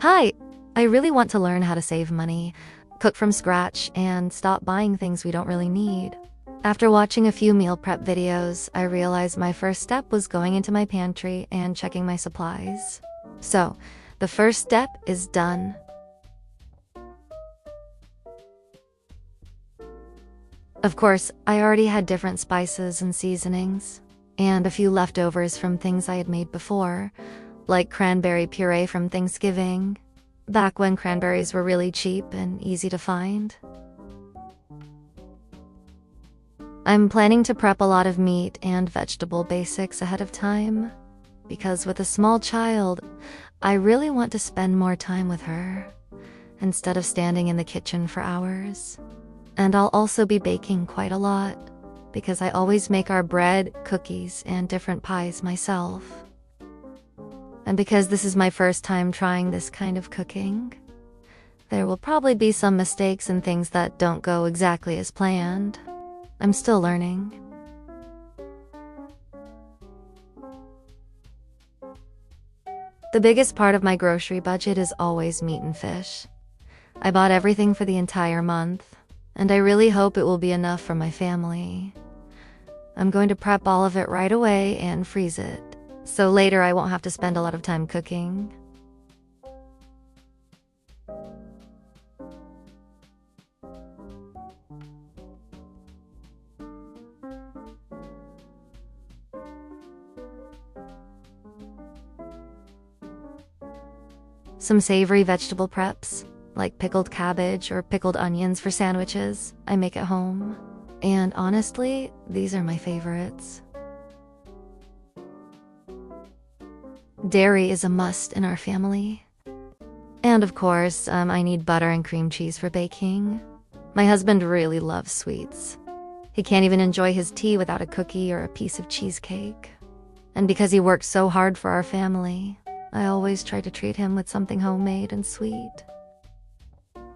Hi, I really want to learn how to save money, cook from scratch, and stop buying things we don't really need. After watching a few meal prep videos, I realized my first step was going into my pantry and checking my supplies. So, the first step is done. Of course, I already had different spices and seasonings, and a few leftovers from things I had made before, like cranberry puree from Thanksgiving, back when cranberries were really cheap and easy to find. I'm planning to prep a lot of meat and vegetable basics ahead of time, because with a small child, I really want to spend more time with her, instead of standing in the kitchen for hours. And I'll also be baking quite a lot, because I always make our bread, cookies, and different pies myself. And because this is my first time trying this kind of cooking, there will probably be some mistakes and things that don't go exactly as planned. I'm still learning. The biggest part of my grocery budget is always meat and fish. I bought everything for the entire month, and I really hope it will be enough for my family. I'm going to prep all of it right away and freeze it, so later I won't have to spend a lot of time cooking. Some savory vegetable preps, like pickled cabbage or pickled onions for sandwiches, I make at home. And honestly, these are my favorites. Dairy is a must in our family. And of course, I need butter and cream cheese for baking. My husband really loves sweets. He can't even enjoy his tea without a cookie or a piece of cheesecake. And because he works so hard for our family, I always try to treat him with something homemade and sweet.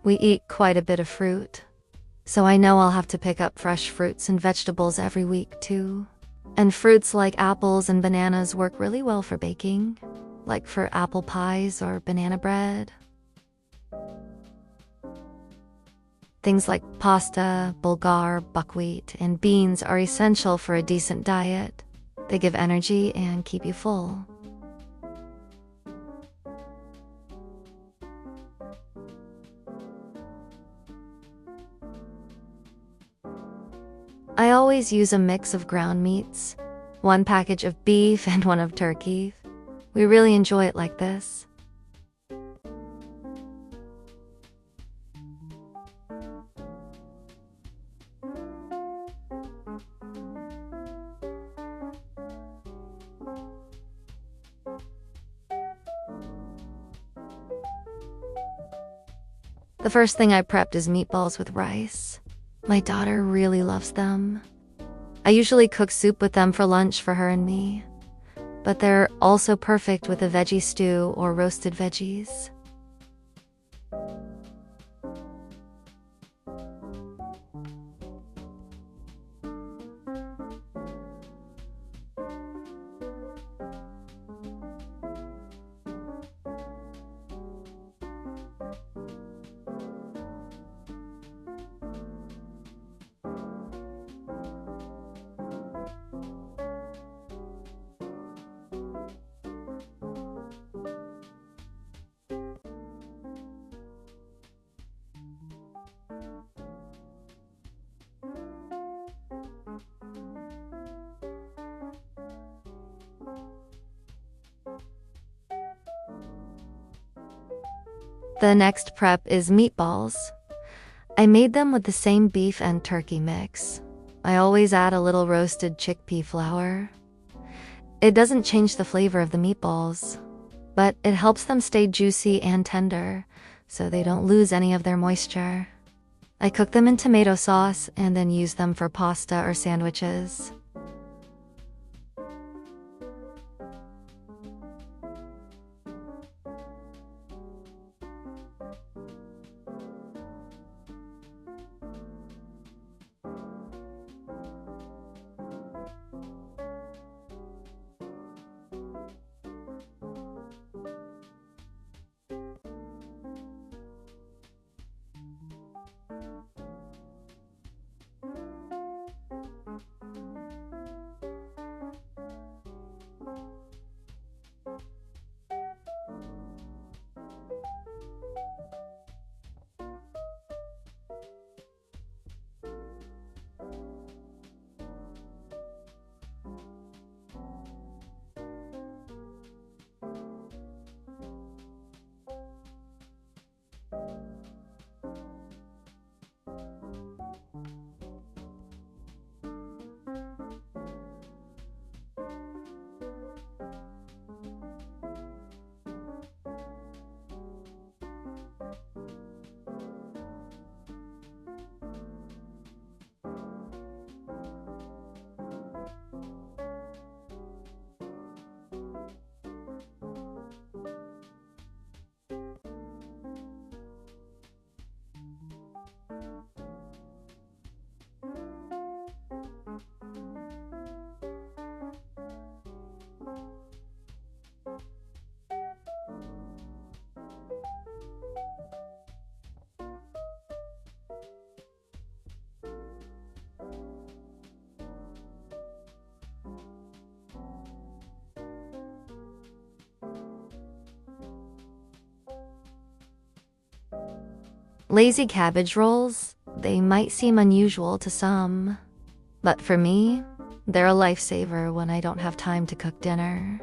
We eat quite a bit of fruit, so I know I'll have to pick up fresh fruits and vegetables every week too. And fruits like apples and bananas work really well for baking, like for apple pies or banana bread. Things like pasta, bulgur, buckwheat, and beans are essential for a decent diet. They give energy and keep you full. I always use a mix of ground meats, one package of beef and one of turkey. We really enjoy it like this. The first thing I prepped is meatballs with rice. My daughter really loves them. I usually cook soup with them for lunch for her and me, but they're also perfect with a veggie stew or roasted veggies. The next prep is meatballs. I made them with the same beef and turkey mix. I always add a little roasted chickpea flour. It doesn't change the flavor of the meatballs, but it helps them stay juicy and tender, so they don't lose any of their moisture. I cook them in tomato sauce and then use them for pasta or sandwiches. Lazy cabbage rolls, they might seem unusual to some, but for me, they're a lifesaver when I don't have time to cook dinner.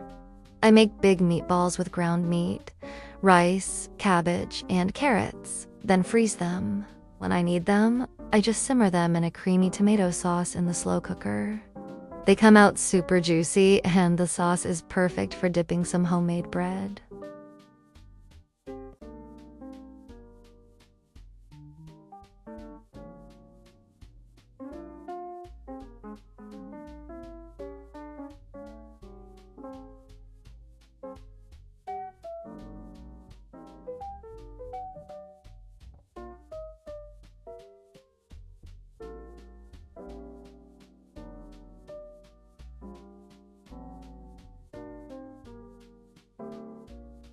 I make big meatballs with ground meat, rice, cabbage, and carrots, then freeze them. When I need them, I just simmer them in a creamy tomato sauce in the slow cooker. They come out super juicy, and the sauce is perfect for dipping some homemade bread.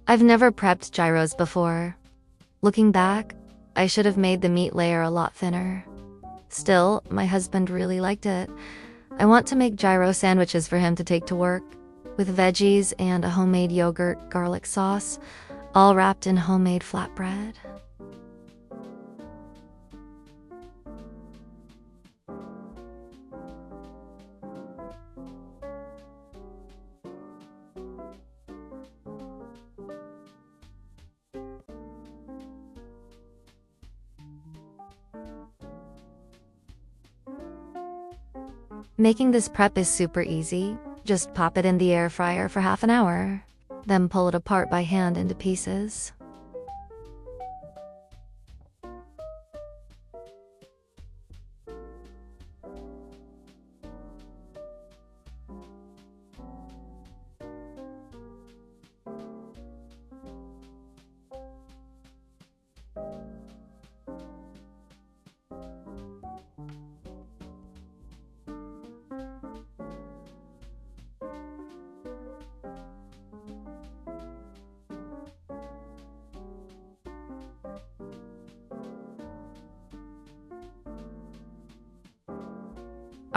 I've never prepped gyros before. Looking back, I should have made the meat layer a lot thinner. Still, my husband really liked it. I want to make gyro sandwiches for him to take to work, with veggies and a homemade yogurt garlic sauce, all wrapped in homemade flatbread. Making this prep is super easy. Just pop it in the air fryer for half an hour, then pull it apart by hand into pieces.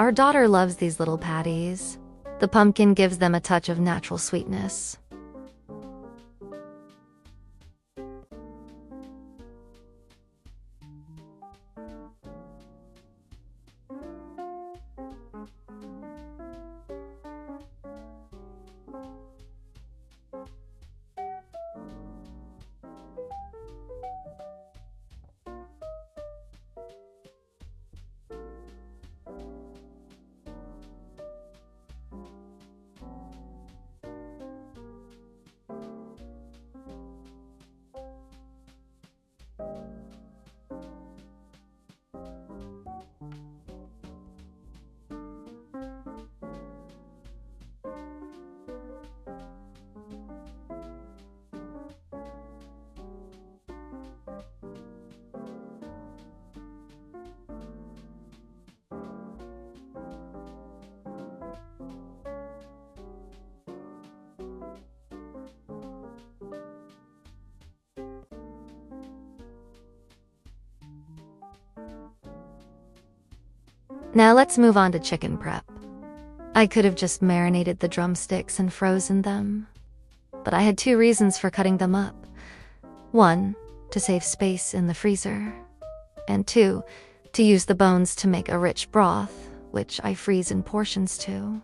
Our daughter loves these little patties. The pumpkin gives them a touch of natural sweetness. Now let's move on to chicken prep. I could have just marinated the drumsticks and frozen them, but I had two reasons for cutting them up. One, to save space in the freezer, and two, to use the bones to make a rich broth, which I freeze in portions too.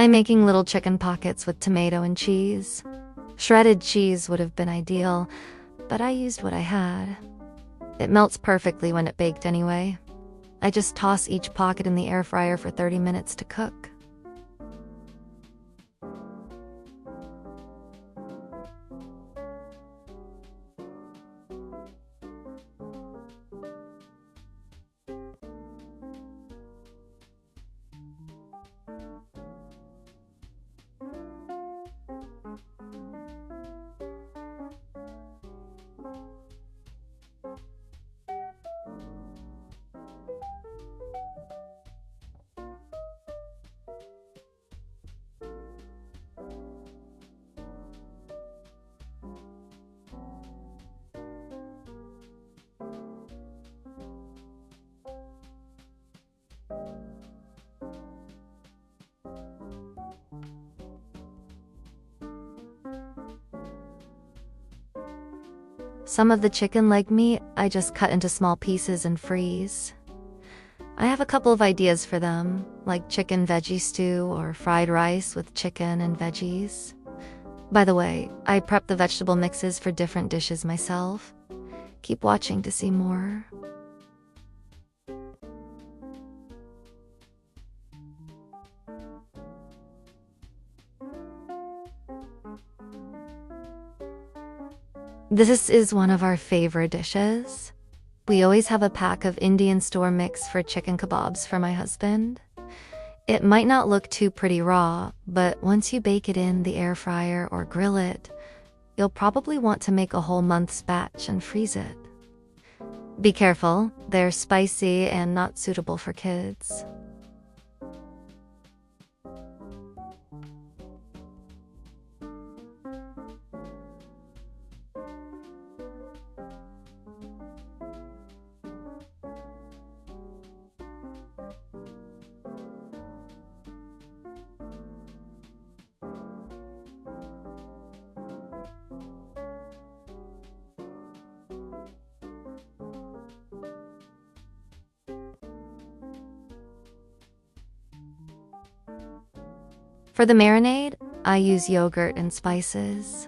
I'm making little chicken pockets with tomato and cheese. Shredded cheese would have been ideal, but I used what I had. It melts perfectly when it baked anyway. I just toss each pocket in the air fryer for 30 minutes to cook. Some of the chicken leg meat I just cut into small pieces and freeze. I have a couple of ideas for them, like chicken veggie stew or fried rice with chicken and veggies. By the way, I prep the vegetable mixes for different dishes myself. Keep watching to see more. This is one of our favorite dishes. We always have a pack of Indian store mix for chicken kebabs for my husband. It might not look too pretty raw, but once you bake it in the air fryer or grill it, you'll probably want to make a whole month's batch and freeze it. Be careful, they're spicy and not suitable for kids. For the marinade, I use yogurt and spices.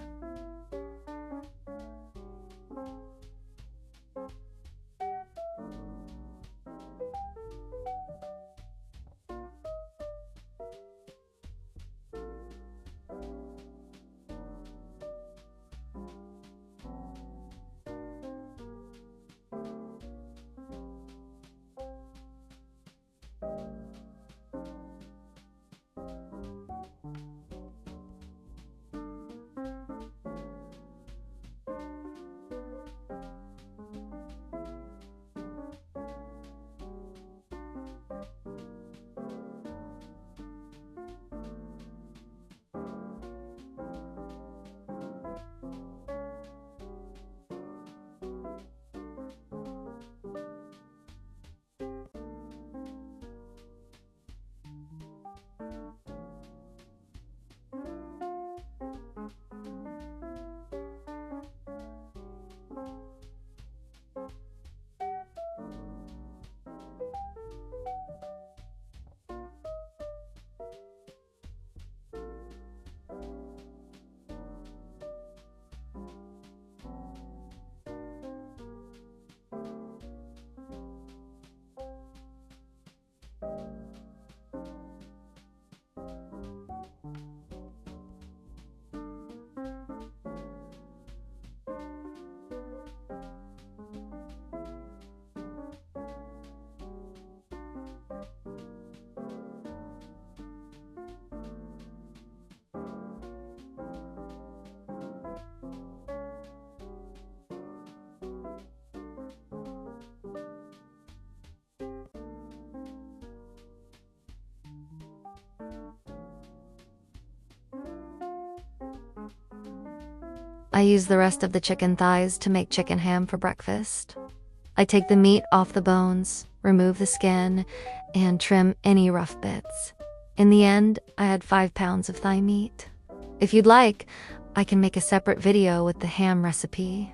I use the rest of the chicken thighs to make chicken ham for breakfast. I take the meat off the bones, remove the skin, and trim any rough bits. In the end, I had 5 pounds of thigh meat. If you'd like, I can make a separate video with the ham recipe.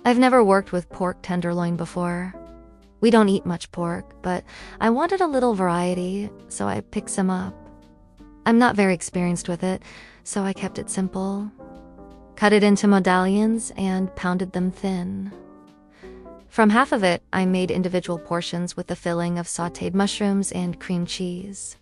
I've never worked with pork tenderloin before. We don't eat much pork, but I wanted a little variety, so I picked some up. I'm not very experienced with it, so I kept it simple. Cut it into medallions and pounded them thin. From half of it, I made individual portions with the filling of sautéed mushrooms and cream cheese.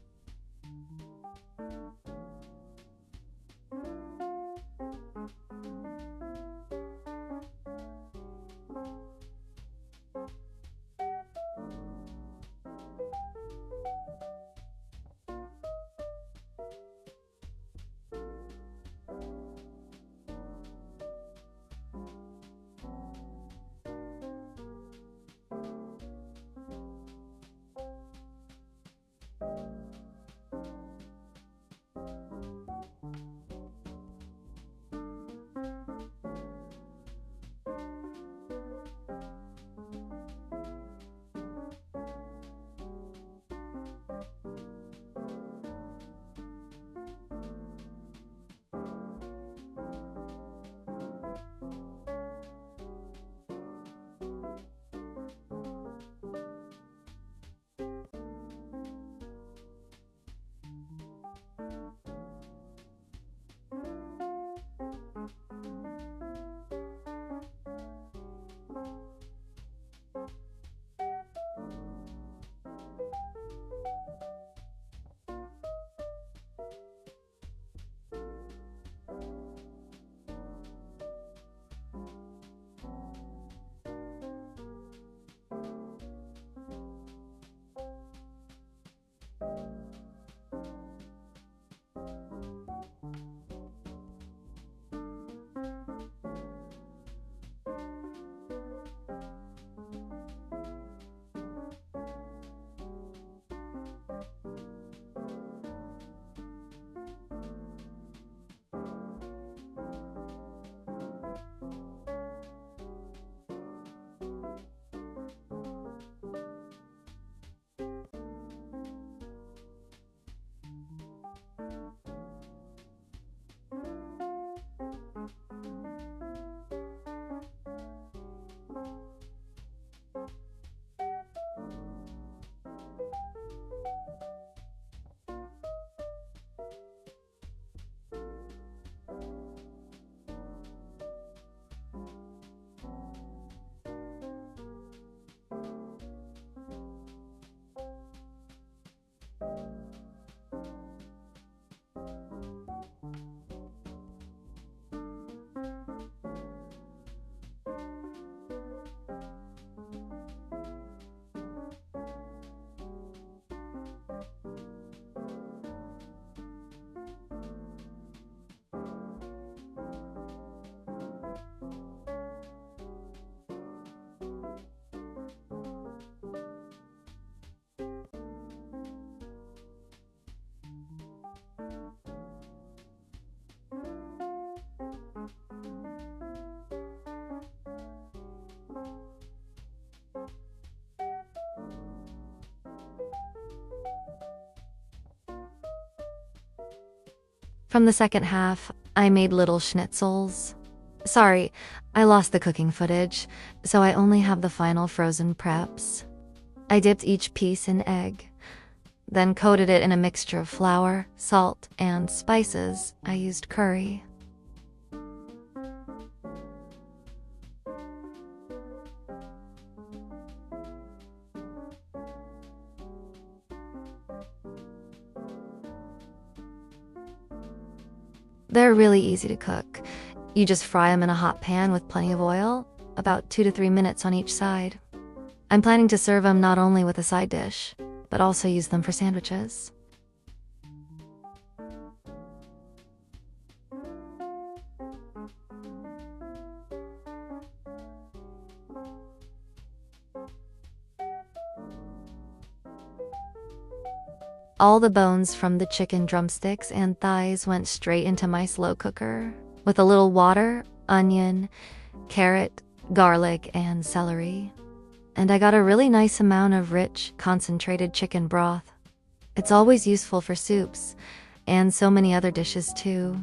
From the second half, I made little schnitzels. Sorry, I lost the cooking footage, so I only have the final frozen preps. I dipped each piece in egg, then coated it in a mixture of flour, salt, and spices. I used curry. They're really easy to cook. You just fry them in a hot pan with plenty of oil, about 2 to 3 minutes on each side. I'm planning to serve them not only with a side dish, but also use them for sandwiches. All the bones from the chicken drumsticks and thighs went straight into my slow cooker, with a little water, onion, carrot, garlic, and celery. And I got a really nice amount of rich, concentrated chicken broth. It's always useful for soups, and so many other dishes too.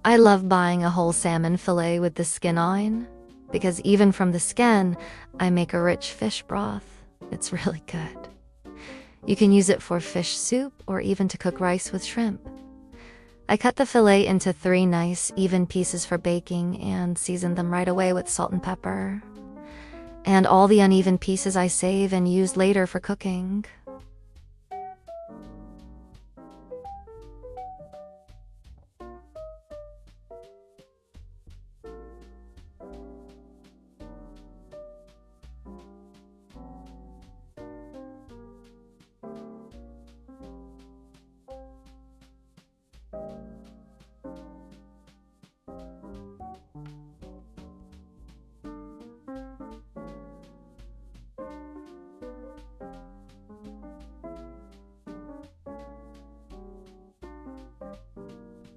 I love buying a whole salmon fillet with the skin on, because even from the skin, I make a rich fish broth. It's really good. You can use it for fish soup or even to cook rice with shrimp. I cut the fillet into 3 nice, even pieces for baking and season them right away with salt and pepper. And all the uneven pieces I save and use later for cooking.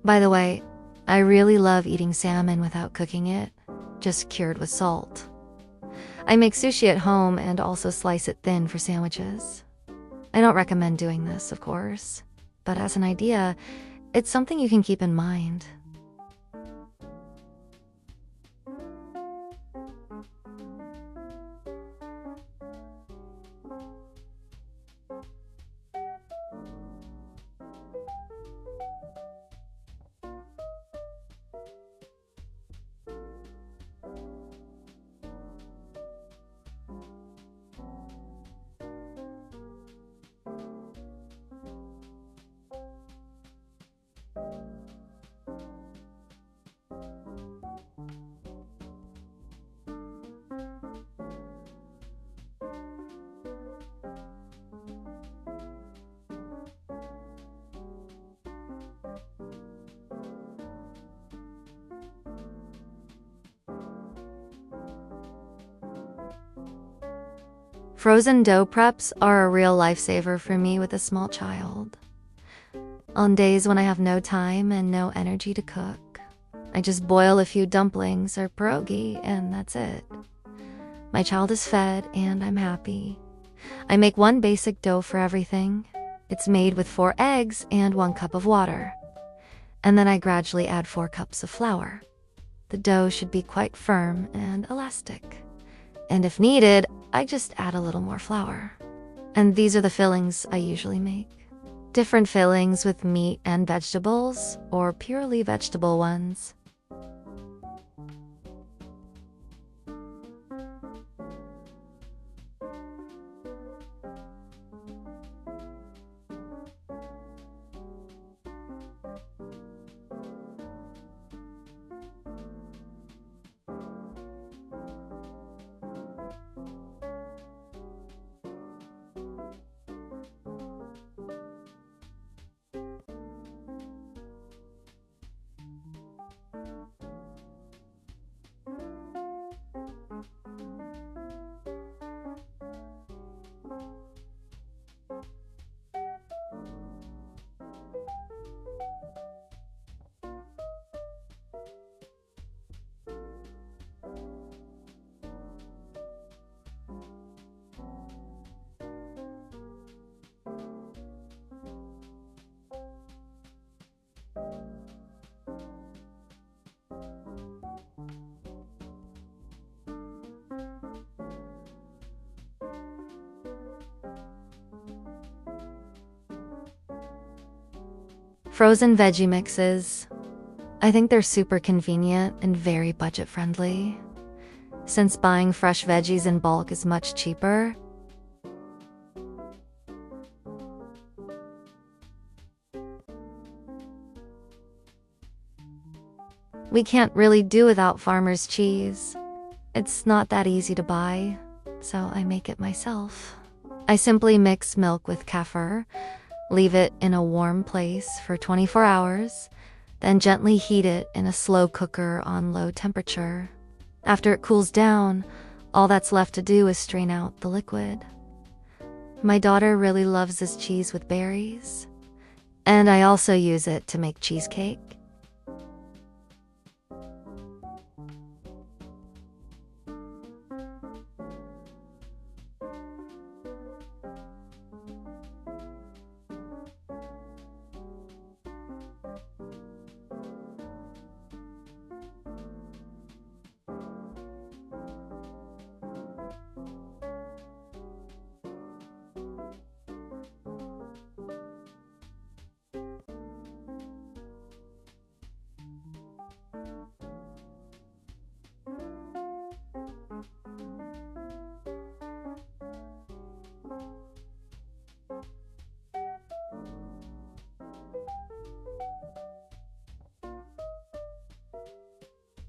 By the way, I really love eating salmon without cooking it, just cured with salt. I make sushi at home and also slice it thin for sandwiches. I don't recommend doing this, of course, but as an idea, it's something you can keep in mind. Frozen dough preps are a real lifesaver for me with a small child. On days when I have no time and no energy to cook, I just boil a few dumplings or pierogi and that's it. My child is fed and I'm happy. I make 1 basic dough for everything. It's made with 4 eggs and 1 cup of water. And then I gradually add 4 cups of flour. The dough should be quite firm and elastic. And if needed, I just add a little more flour. And these are the fillings I usually make. Different fillings with meat and vegetables, or purely vegetable ones. Frozen veggie mixes. I think they're super convenient and very budget-friendly. Since buying fresh veggies in bulk is much cheaper, we can't really do without farmer's cheese. It's not that easy to buy, so I make it myself. I simply mix milk with kefir, leave it in a warm place for 24 hours, then gently heat it in a slow cooker on low temperature. After it cools down, all that's left to do is strain out the liquid. My daughter really loves this cheese with berries, and I also use it to make cheesecake.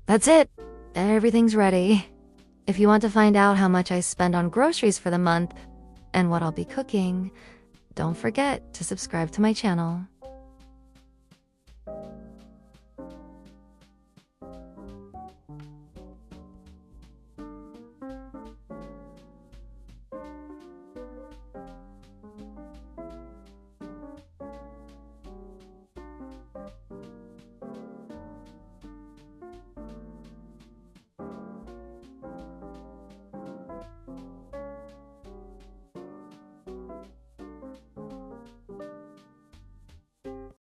That's it. Everything's ready. If you want to find out how much I spend on groceries for the month and what I'll be cooking, don't forget to subscribe to my channel.